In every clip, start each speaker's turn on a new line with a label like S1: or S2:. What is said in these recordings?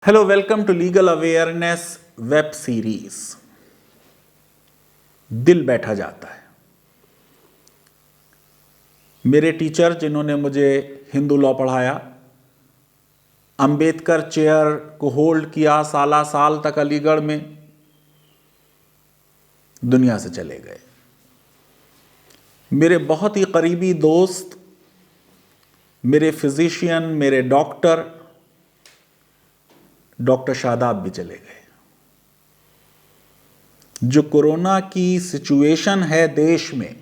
S1: Hello, welcome to legal awareness web series. दिल बैठा जाता है। मेरे टीचर जिन्होंने मुझे हिंदू लॉ पढ़ाया, अंबेडकर चेयर को होल्ड किया साला साल तक अलीगढ़ में, दुनिया से चले गए। मेरे बहुत ही करीबी दोस्त, मेरे फिजिशियन, मेरे डॉक्टर शादाब भी चले गए। जो कोरोना की सिचुएशन है देश में,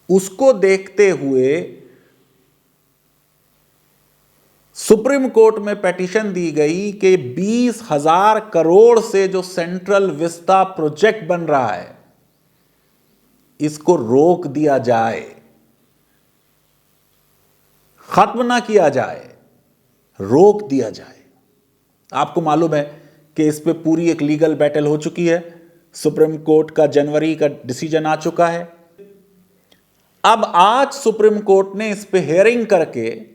S1: उसको देखते हुए सुप्रीम कोर्ट में पिटीशन दी गई कि 20,000 करोड़ से जो सेंट्रल विस्टा प्रोजेक्ट बन रहा है, इसको रोक दिया जाए, खत्म ना किया जाए, रोक दिया जाए। आपको मालूम है कि इस पे पूरी एक लीगल बैटल हो चुकी है। सुप्रीम कोर्ट का जनवरी का डिसीजन आ चुका है। अब आज सुप्रीम कोर्ट ने इस पे हियरिंग करके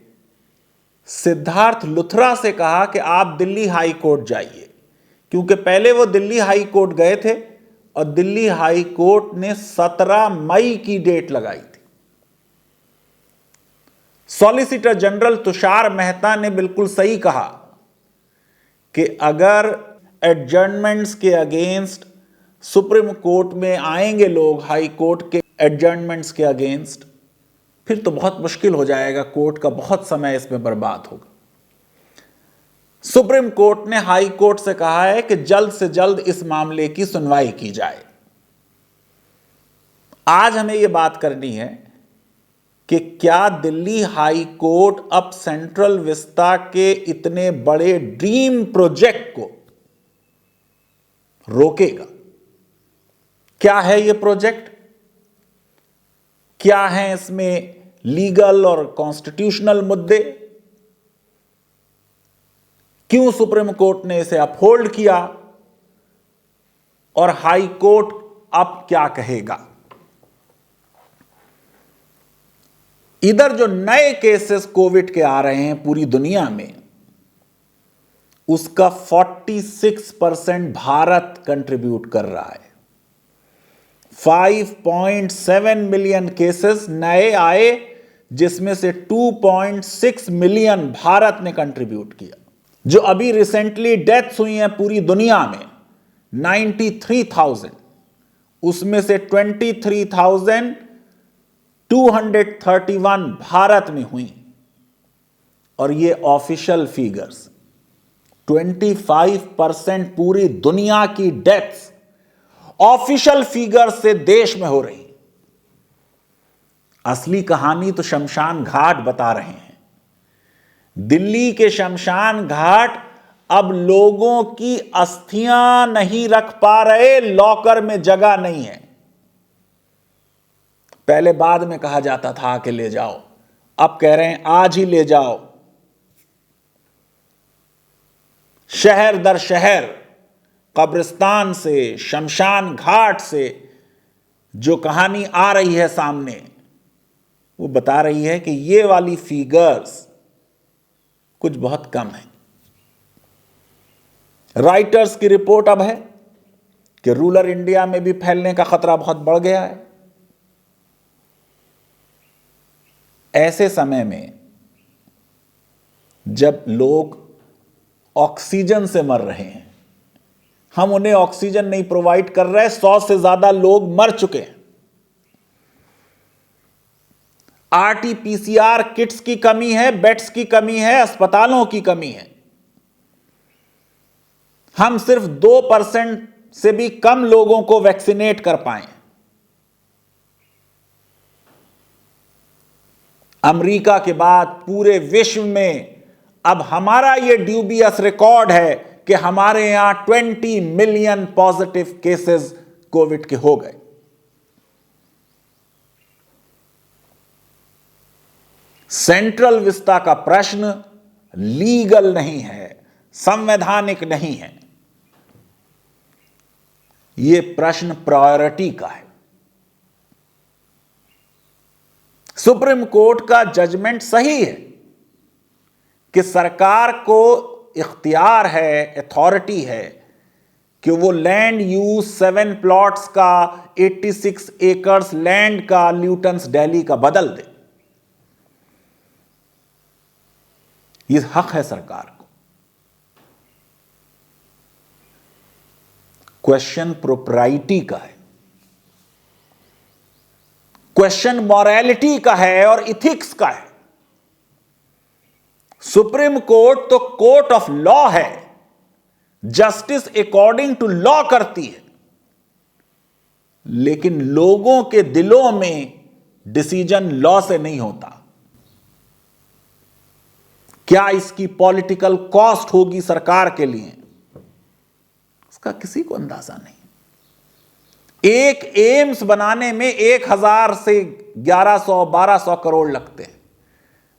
S1: सिद्धार्थ लुथरा से कहा कि आप दिल्ली हाई कोर्ट जाइए, क्योंकि पहले वो दिल्ली हाई कोर्ट गए थे और दिल्ली हाई कोर्ट ने 17 मई की डेट लगाई थी। सॉलिसिटर जनरल तुषार मेहता ने बिल्कुल सही कहा कि अगर एडजर्नमेंट्स के अगेंस्ट सुप्रीम कोर्ट में आएंगे लोग, हाई कोर्ट के एडजर्नमेंट्स के अगेंस्ट, फिर तो बहुत मुश्किल हो जाएगा, कोर्ट का बहुत समय इसमें बर्बाद होगा। सुप्रीम कोर्ट ने हाई कोर्ट से कहा है कि जल्द से जल्द इस मामले की सुनवाई की जाए। आज हमें यह बात करनी है कि क्या दिल्ली हाई कोर्ट अब सेंट्रल विस्टा के इतने बड़े ड्रीम प्रोजेक्ट को रोकेगा? क्या है यह प्रोजेक्ट? क्या है इसमें लीगल और कॉन्स्टिट्यूशनल मुद्दे? क्यों सुप्रीम कोर्ट ने इसे अपहोल्ड किया और हाई कोर्ट अब क्या कहेगा? इधर जो नए केसेस कोविड के आ रहे हैं पूरी दुनिया में, उसका 46% भारत कंट्रीब्यूट कर रहा है। 5.7 मिलियन केसेस नए आए, जिसमें से 2.6 मिलियन भारत ने कंट्रीब्यूट किया। जो अभी रिसेंटली डेथ्स हुई हैं पूरी दुनिया में 93,000, उसमें से 23,231 भारत में हुई। और ये ऑफिशियल फिगर्स, 25% पूरी दुनिया की डेथ्स ऑफिशियल फिगर से देश में हो रही। असली कहानी तो शमशान घाट बता रहे हैं। दिल्ली के शमशान घाट अब लोगों की अस्थियां नहीं रख पा रहे, लॉकर में जगह नहीं है। पहले बाद में कहा जाता था कि ले जाओ, अब कह रहे हैं आज ही ले जाओ। शहर दर शहर, कब्रिस्तान से, शमशान घाट से जो कहानी आ रही है सामने, वो बता रही है कि ये वाली फिगर्स कुछ बहुत कम है। राइटर्स की रिपोर्ट अब है कि रूरल इंडिया में भी फैलने का खतरा बहुत बढ़ गया है। ऐसे समय में जब लोग ऑक्सीजन से मर रहे हैं, हम उन्हें ऑक्सीजन नहीं प्रोवाइड कर रहे, 100 से ज्यादा लोग मर चुके हैं। आरटीपीसीआर किट्स की कमी है, बेड्स की कमी है, अस्पतालों की कमी है। हम सिर्फ 2% से भी कम लोगों को वैक्सीनेट कर पाए। अमेरिका के बाद पूरे विश्व में अब हमारा यह ड्यूबियस रिकॉर्ड है कि हमारे यहां 20 मिलियन पॉजिटिव केसेस कोविड के हो गए। सेंट्रल विस्टा का प्रश्न लीगल नहीं है, संवैधानिक नहीं है। यह प्रश्न प्रायोरिटी का है। सुप्रीम कोर्ट का जजमेंट सही है कि सरकार को इख्तियार है, अथॉरिटी है कि वो लैंड यूज 7 प्लॉट्स का 86 एकर्स लैंड का ल्यूटन्स दिल्ली का बदल दे। ये हक है सरकार को। क्वेश्चन प्रोप्राइटी का है, क्वेश्चन मॉरलिटी का है और इथिक्स का है। सुप्रीम कोर्ट तो कोर्ट ऑफ लॉ है, जस्टिस अकॉर्डिंग टू लॉ करती है, लेकिन लोगों के दिलों में डिसीजन लॉ से नहीं होता। क्या इसकी पॉलिटिकल कॉस्ट होगी सरकार के लिए, इसका किसी को अंदाजा नहीं। एक एम्स बनाने में 1000 से 1100-1200 करोड़ लगते हैं,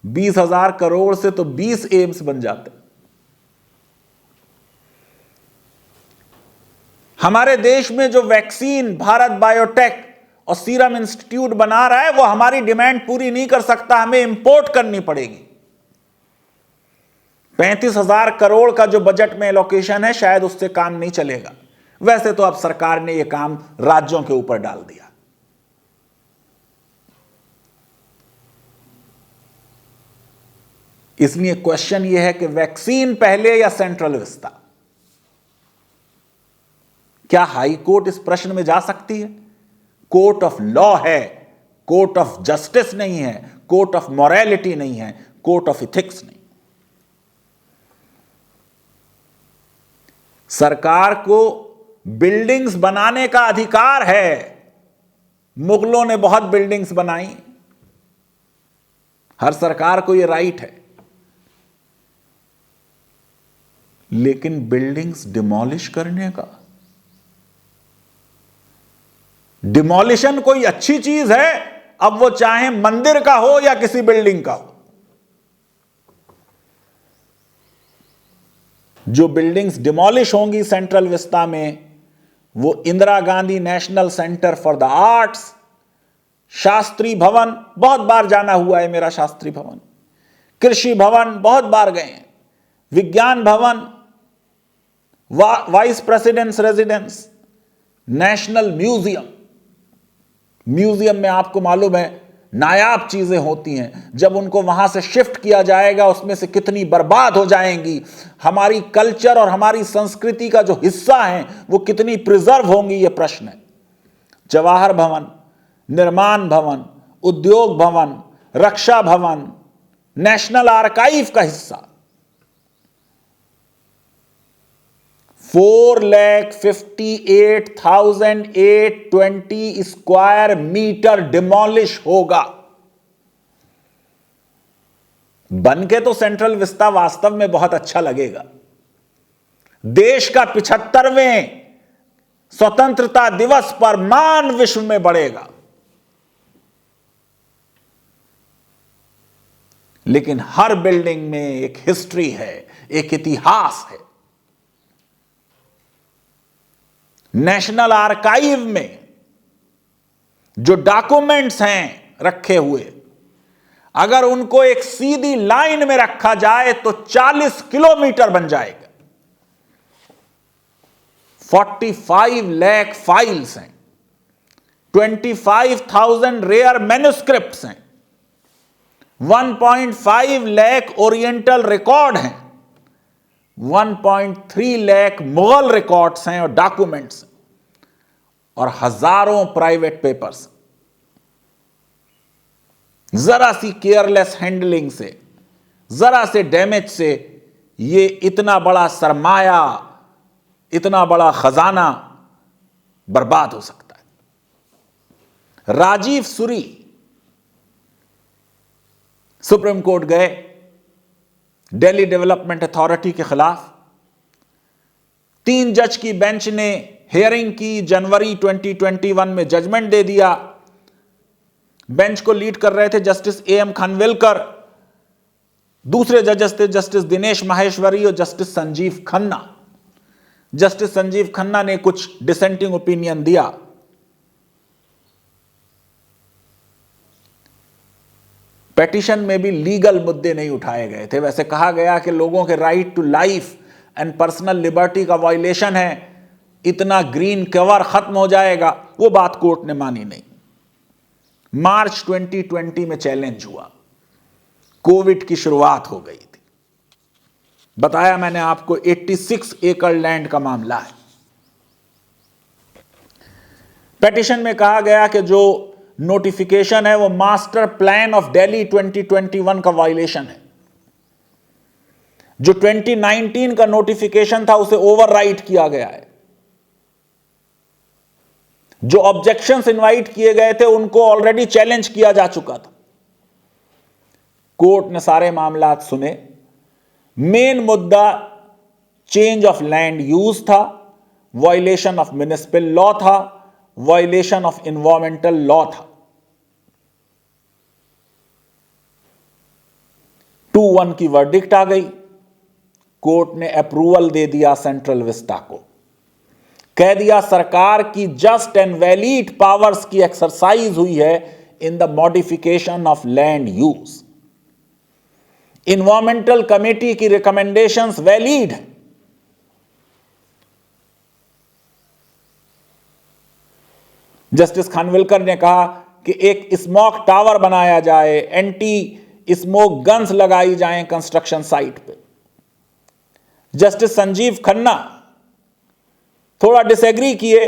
S1: 20,000 करोड़ से तो 20 एम्स बन जाते। हमारे देश में जो वैक्सीन भारत बायोटेक और सीरम इंस्टीट्यूट बना रहा है वो हमारी डिमांड पूरी नहीं कर सकता, हमें इंपोर्ट करनी पड़ेगी। 35,000 करोड़ का जो बजट में एलोकेशन है, शायद उससे काम नहीं चलेगा। वैसे तो अब सरकार ने यह काम राज्यों के ऊपर डाल दिया। इसलिए क्वेश्चन यह है कि वैक्सीन पहले या सेंट्रल विस्ता। क्या हाई कोर्ट इस प्रश्न में जा सकती है? कोर्ट ऑफ लॉ है, कोर्ट ऑफ जस्टिस नहीं है, कोर्ट ऑफ मॉरलिटी नहीं है, कोर्ट ऑफ इथिक्स नहीं। सरकार को बिल्डिंग्स बनाने का अधिकार है। मुगलों ने बहुत बिल्डिंग्स बनाई, हर सरकार को यह राइट है, लेकिन बिल्डिंग्स डिमोलिश करने का, डिमोलिशन कोई अच्छी चीज है? अब वो चाहे मंदिर का हो या किसी बिल्डिंग का हो। जो बिल्डिंग्स डिमोलिश होंगी सेंट्रल विस्ता में, वो Indira Gandhi national centre for the arts, Shastri भवन, बहुत बार जाना हुआ है मेरा शास्त्री भवन, कृषि भवन बहुत बार गए हैं, Vigyan Bhavan, vice presidents residence, national museum. Museum में आपको मालूम है नायाब चीजें होती हैं, जब उनको वहां से शिफ्ट किया जाएगा उसमें से कितनी बर्बाद हो जाएंगी। हमारी कल्चर और हमारी संस्कृति का जो हिस्सा है वो कितनी प्रिजर्व होंगी, ये प्रश्न है। जवाहर भवन, निर्माण भवन, उद्योग भवन, रक्षा भवन, नेशनल आर्काइव का हिस्सा 4,58,820 स्क्वायर मीटर डिमोलिश होगा। बन के तो सेंट्रल विस्ता वास्तव में बहुत अच्छा लगेगा। देश का 75वें स्वतंत्रता दिवस पर मान विश्व में बढ़ेगा, लेकिन हर बिल्डिंग में एक हिस्ट्री है, एक इतिहास है। नेशनल आर्काइव में जो डॉक्यूमेंट्स हैं रखे हुए, अगर उनको एक सीधी लाइन में रखा जाए तो 40 किलोमीटर बन जाएगा। 45 लाख फाइल्स हैं, 25,000 रेयर मैन्युस्क्रिप्ट्स हैं, 1.5 लाख ओरिएंटल रिकॉर्ड हैं, 1.3 लाख मुगल रिकॉर्ड्स हैं और डॉक्यूमेंट्स, और हजारों प्राइवेट पेपर्स। जरा सी केयरलेस हैंडलिंग से, जरा से डैमेज से ये इतना बड़ा सरमाया, इतना बड़ा खजाना बर्बाद हो सकता है। राजीव सुरी सुप्रीम कोर्ट गए दिल्ली डेवलपमेंट अथॉरिटी के खिलाफ। 3 जज की बेंच ने हियरिंग की, जनवरी 2021 में जजमेंट दे दिया। बेंच को लीड कर रहे थे जस्टिस एएम खानविलकर, दूसरे जजेस थे जस्टिस दिनेश माहेश्वरी और जस्टिस संजीव खन्ना। जस्टिस संजीव खन्ना ने कुछ डिसेंटिंग ओपिनियन दिया। पेटिशन में भी लीगल मुद्दे नहीं उठाए गए थे। वैसे कहा गया कि लोगों के right to life and personal liberty का वायलेशन है, इतना ग्रीन कवर खत्म हो जाएगा, वो बात कोर्ट ने मानी नहीं। मार्च 2020 में चैलेंज हुआ, कोविड की शुरुआत हो गई थी। बताया मैंने आपको 86 एकड़ लैंड का मामला है। पेटिशन में कहा गया कि जो नोटिफिकेशन है वो मास्टर प्लान ऑफ दिल्ली 2021 का वायलेशन है। जो 2019 का नोटिफिकेशन था उसे ओवरराइट किया गया है। जो ऑब्जेक्शंस इनवाइट किए गए थे उनको ऑलरेडी चैलेंज किया जा चुका था। कोर्ट ने सारे मामला सुने। मेन मुद्दा चेंज ऑफ लैंड यूज था, वायलेशन ऑफ म्युनिसिपल लॉ था, वायलेशन ऑफ एनवायरमेंटल लॉ था। 2-1 की वर्डिक्ट आ गई। कोर्ट ने अप्रूवल दे दिया सेंट्रल विस्टा को, कह दिया सरकार की जस्ट एंड वैलिड पावर्स की एक्सरसाइज हुई है in the modification of land use. Environmental committee की रिकमेंडेशंस वैलिड है। जस्टिस खानविलकर ने कहा कि एक स्मोक टावर बनाया जाए, एंटी स्मोक गन्स लगाई जाएं कंस्ट्रक्शन साइट पे। जस्टिस संजीव खन्ना थोड़ा डिसएग्री किए।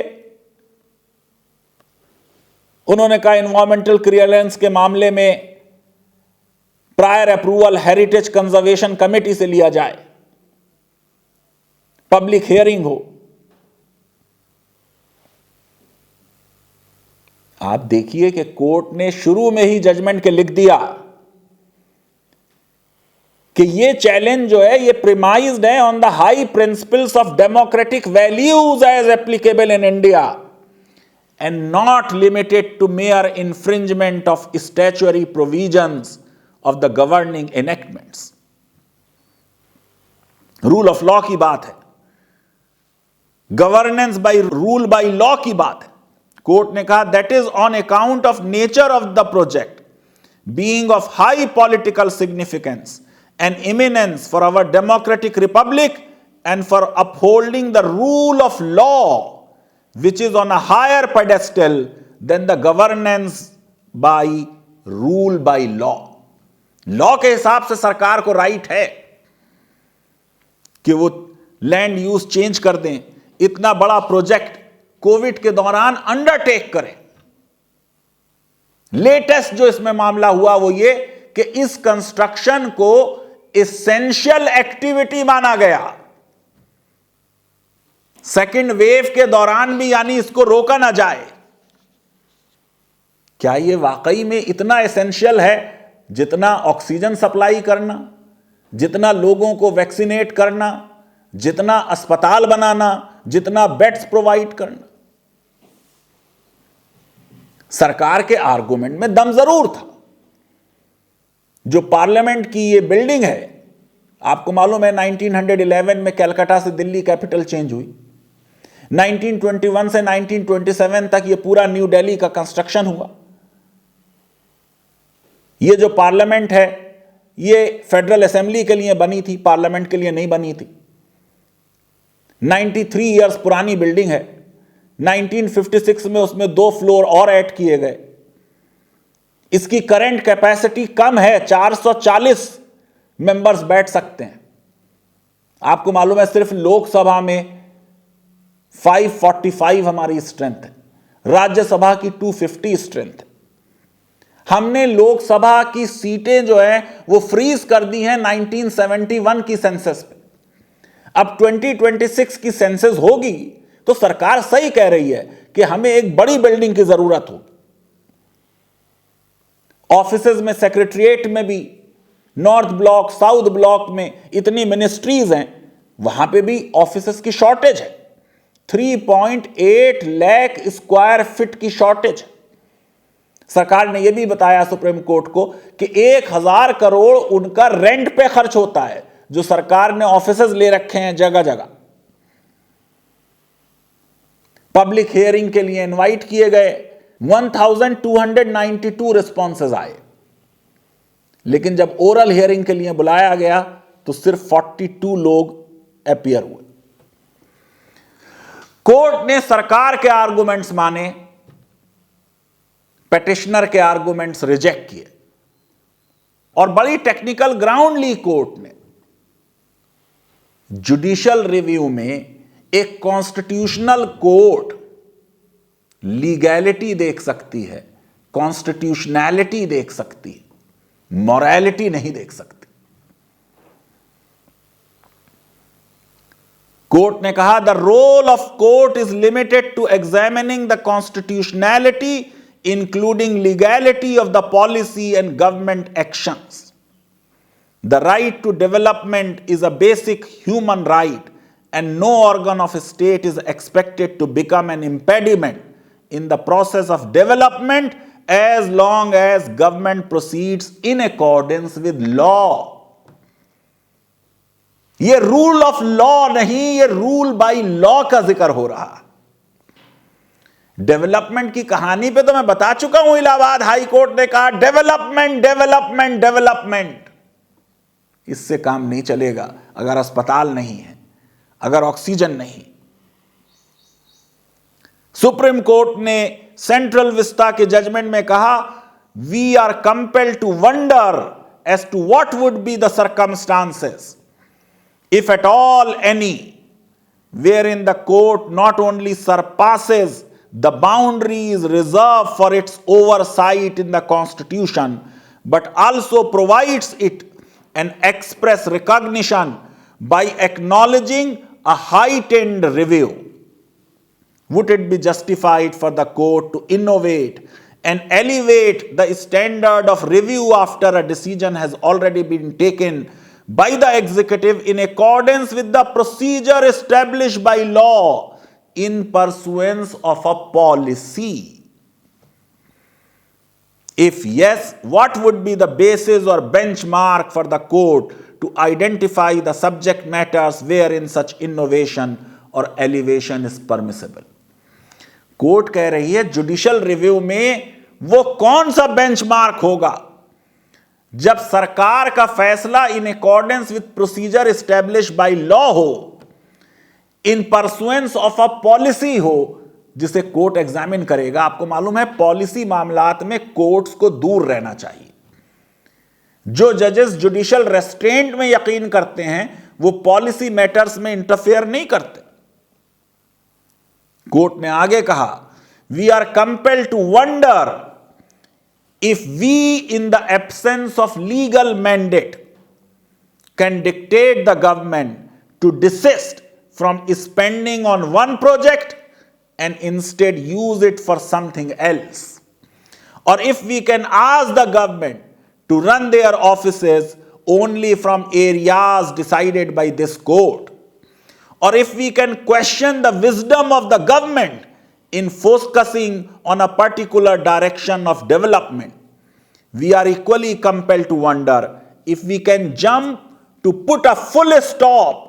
S1: उन्होंने कहा एनवायरमेंटल क्लियरेंस के मामले में prior approval heritage conservation committee से लिया जाए, पब्लिक हियरिंग हो। आप देखिए कि कोर्ट ने शुरू में ही जजमेंट के लिख दिया कि ये चैलेंज जो है ये प्रिमाइज्ड है on the high principles of democratic values as applicable in India and not limited to mere infringement of statutory provisions of the governing enactments. Rule of law की बात है, governance by rule by law की बात है। Court ने कहा that is on account of nature of the project being of high political significance and eminence for our democratic republic and for upholding the rule of law which is on a higher pedestal than the governance by rule by law। Law के हिसाब से सरकार को right है कि वो land use change कर दें, इतना बड़ा प्रोजेक्ट कोविड के दौरान अंडरटेक करें। लेटेस्ट जो इसमें मामला हुआ वो ये कि इस कंस्ट्रक्शन को एसेंशियल एक्टिविटी माना गया सेकेंड वेव के दौरान भी, यानी इसको रोका ना जाए। क्या यह वाकई में इतना एसेंशियल है जितना ऑक्सीजन सप्लाई करना, जितना लोगों को वैक्सीनेट करना, जितना अस्पताल बनाना, जितना बेड्स प्रोवाइड करना? सरकार के आर्गुमेंट में दम जरूर था। जो पार्लियामेंट की ये बिल्डिंग है, आपको मालूम है 1911 में कलकत्ता से दिल्ली कैपिटल चेंज हुई। 1921 से 1927 तक ये पूरा न्यू दिल्ली का कंस्ट्रक्शन हुआ। ये जो पार्लियामेंट है ये फेडरल असेंबली के लिए बनी थी, पार्लियामेंट के लिए नहीं बनी थी। 93 इयर्स पुरानी बिल्डिंग है। 1956 में उसमें 2 फ्लोर और ऐड किए गए। इसकी करंट कैपेसिटी कम है, 440 मेंबर्स बैठ सकते हैं। आपको मालूम है सिर्फ लोकसभा में 545 हमारी स्ट्रेंथ है, राज्यसभा की 250 स्ट्रेंथ है। हमने लोकसभा की सीटें जो है वो फ्रीज कर दी हैं 1971 की सेंसस पे। अब 2026 की सेंसस होगी तो सरकार सही कह रही है कि हमें एक बड़ी बिल्डिंग की जरूरत होगी। ऑफिसेज में, सेक्रेटरिएट में भी, नॉर्थ ब्लॉक, साउथ ब्लॉक में इतनी मिनिस्ट्रीज हैं, वहां पे भी ऑफिसेज की शॉर्टेज है। 3.8 लाख स्क्वायर फीट की शॉर्टेज है। सरकार ने यह भी बताया सुप्रीम कोर्ट को कि 1000 करोड़ उनका रेंट पे खर्च होता है, जो सरकार ने ऑफिसेज ले रखे हैं जगह जगह। पब्लिक हियरिंग के लिए इनवाइट किए गए, 1292 रिस्पॉन्सेज आए। लेकिन जब ओरल हियरिंग के लिए बुलाया गया तो सिर्फ 42 लोग अपीयर हुए। कोर्ट ने सरकार के आर्गुमेंट्स माने, पेटिशनर के आर्गुमेंट्स रिजेक्ट किए, और बड़ी टेक्निकल ग्राउंड ली कोर्ट ने। जुडिशियल रिव्यू में एक कॉन्स्टिट्यूशनल कोर्ट लीगैलिटी देख सकती है, कॉन्स्टिट्यूशनैलिटी देख सकती है, मॉरलिटी नहीं देख सकती। कोर्ट ने कहा the role of court is limited to examining the constitutionality including legality of the policy and government actions. The right to development is a basic human right, and no organ of a state is expected to become an impediment in the process of development as long as government proceeds in accordance with law. ये rule of law नहीं, ये rule by law का जिक्र हो रहा है। Development की कहानी पे तो मैं बता चुका हूं, इलाहाबाद हाई कोर्ट ने कहा डेवलपमेंट डेवलपमेंट डेवलपमेंट। इससे काम नहीं चलेगा अगर अस्पताल नहीं है, अगर ऑक्सीजन नहीं। सुप्रीम कोर्ट ने सेंट्रल विस्टा के जजमेंट में कहा we are compelled to wonder as to what would be the circumstances if at all any wherein the court not only surpasses the boundaries reserved for its oversight in the constitution but also provides it an express recognition by acknowledging a heightened review. Would it be justified for the court to innovate and elevate the standard of review after a decision has already been taken by the executive in accordance with the procedure established by law in pursuance of a policy? If yes, what would be the basis or benchmark for the court to identify the subject matters wherein such innovation or elevation is permissible? Court कह रही है judicial review में वो कौन सा benchmark होगा जब सरकार का फैसला in accordance with procedure establish by law हो, in pursuance of a policy हो, जिसे कोर्ट एग्जामिन करेगा। आपको मालूम है पॉलिसी मामलात में कोर्ट्स को दूर रहना चाहिए। जो जजेस जुडिशियल रेस्ट्रेंट में यकीन करते हैं वो पॉलिसी मैटर्स में इंटरफेयर नहीं करते। कोर्ट ने आगे कहा we are compelled to wonder if we in the absence of legal mandate can dictate the government to desist from spending on one project and instead use it for something else, or if we can ask the government to run their offices only from areas decided by this court, or if we can question the wisdom of the government in focusing on a particular direction of development, we are equally compelled to wonder if we can jump to put a full stop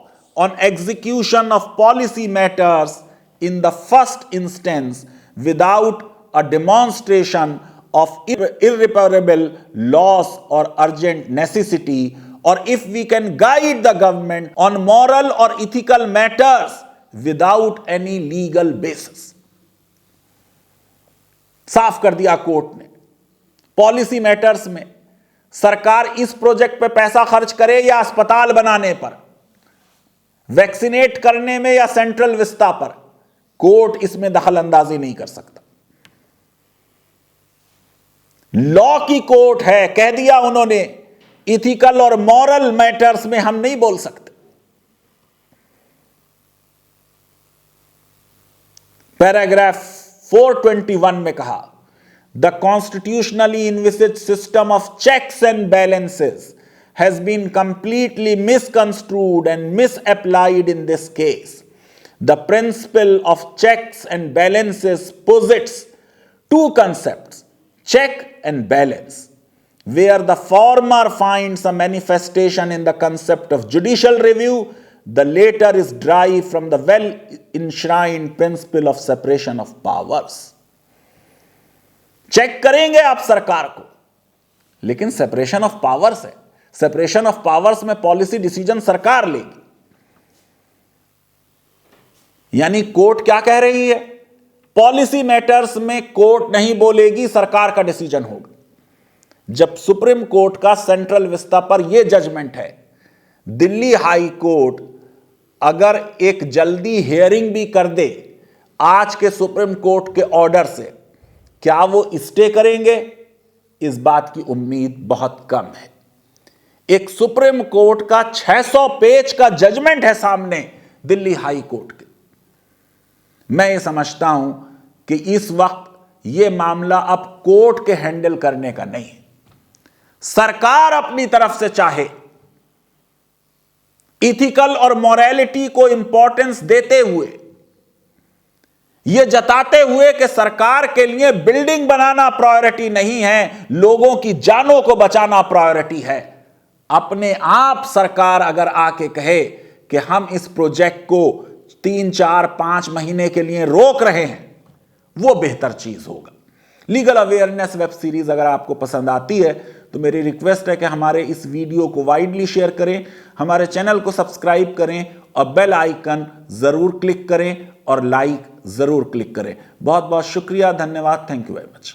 S1: on execution of policy matters in the first instance without a demonstration of irreparable loss or urgent necessity, or if we can guide the government on moral or ethical matters without any legal basis. साफ कर दिया court ने, policy matters में सरकार इस project पे पैसा खर्च करे या अस्पताल बनाने पर, वैक्सीनेट करने में या सेंट्रल विस्टा पर, कोर्ट इसमें दखल अंदाजी नहीं कर सकता। लॉ की कोर्ट है, कह दिया उन्होंने, इथिकल और मॉरल मैटर्स में हम नहीं बोल सकते। पैराग्राफ 421 में कहा The constitutionally envisaged system of checks and balances has been completely misconstrued and misapplied in this case. The principle of checks and balances posits two concepts, check and balance, where the former finds a manifestation in the concept of judicial review, the latter is derived from the well-enshrined principle of separation of powers. Check करेंगे आप सरकार को, लेकिन separation of powers है, separation of powers में policy decision सरकार लेगी। यानी कोर्ट क्या कह रही है, पॉलिसी मैटर्स में कोर्ट नहीं बोलेगी, सरकार का डिसीजन होगा। जब सुप्रीम कोर्ट का सेंट्रल विस्ता पर यह जजमेंट है, दिल्ली हाई कोर्ट अगर एक जल्दी हियरिंग भी कर दे आज के सुप्रीम कोर्ट के ऑर्डर से, क्या वो स्टे करेंगे? इस बात की उम्मीद बहुत कम है। एक सुप्रीम कोर्ट का 600 पेज का जजमेंट है सामने दिल्ली हाई कोर्ट के। मैं ये समझता हूं कि इस वक्त यह मामला अब कोर्ट के हैंडल करने का नहीं है। सरकार अपनी तरफ से चाहे इथिकल और मोरालिटी को इंपॉर्टेंस देते हुए, यह जताते हुए कि सरकार के लिए बिल्डिंग बनाना प्रायोरिटी नहीं है, लोगों की जानों को बचाना प्रायोरिटी है, अपने आप सरकार अगर आके कहे कि हम इस प्रोजेक्ट को 3, 4, 5 महीने के लिए रोक रहे हैं, वो बेहतर चीज होगा। लीगल अवेयरनेस वेब सीरीज अगर आपको पसंद आती है तो मेरी रिक्वेस्ट है कि हमारे इस वीडियो को वाइडली शेयर करें, हमारे चैनल को सब्सक्राइब करें और बेल आइकन जरूर क्लिक करें और लाइक जरूर क्लिक करें। बहुत बहुत शुक्रिया, धन्यवाद, थैंक यू वेरी मच।